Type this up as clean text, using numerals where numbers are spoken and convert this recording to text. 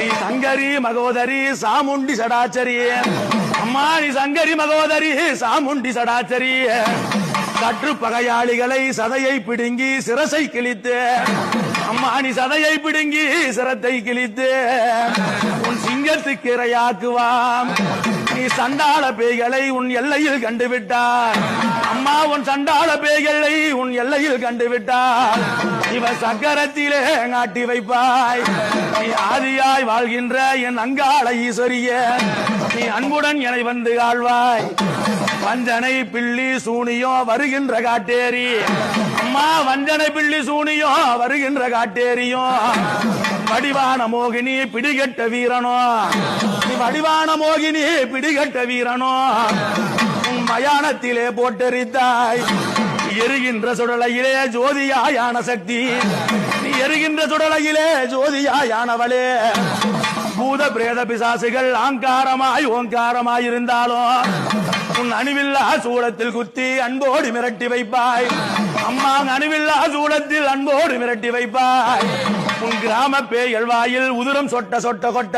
நீ சங்கரி மகோதரி சாமுண்டி சடாச்சரி அம்மா நீ சங்கரி மகோதரி சாமுண்டி சடாச்சரி சற்று பகையாளிகளை சதையை பிடுங்கி சிரசை கிழித்து அம்மா நீ சதையை பிடுங்கி சிரத்தை கிழித்து உன் சிங்கத்துக்கு இரையாக்குவாம் நீ சண்டாள பேய்களை உன் எல்லையில் கண்டுவிட்டார் அம்மா உன் சண்டாள பேய்களை உன் எல்லையில் கண்டுவிட்டார் இவ சக்கரத்திலே நாட்டி வைப்பாய் நீ ஆதியாய் வாழ்கின்ற என் அங்காள ஈஸ்வரிய நீ அன்புடன் என வந்து ஆழ்வாய் வஞ்சனை பிள்ளி சூனியோ வருகின்ற காட்டேரி அம்மா வஞ்சனை பிள்ளி சூனியோ வருகின்ற காட்டேரியோ வடிவான மோகினி பிடிகட்ட வீரனோ நீ வடிவான மோகினி பிடிகட்ட வீரனோ உன் மயானத்திலே போட்டெரித்தாய் எரிகின்ற சுடலையிலே ஜோதியாயான சக்தி நீ எரிகின்ற சுடலையிலே ஜோதியாயானவளே பூத பிரேத பிசாசுகள் ஆங்காரமாய் ஓங்காரமாய் இருந்தாலும் உன் அணுவில்லா சூளத்தில் குத்தி அன்போடு மிரட்டி வைப்பாய் அம்மா அணுவில்லா சூளத்தில் அன்போடு மிரட்டி வைப்பாய் உன் கிராம பேய்கள் வாயில் உதிரம் சொட்ட சொட்ட கொட்ட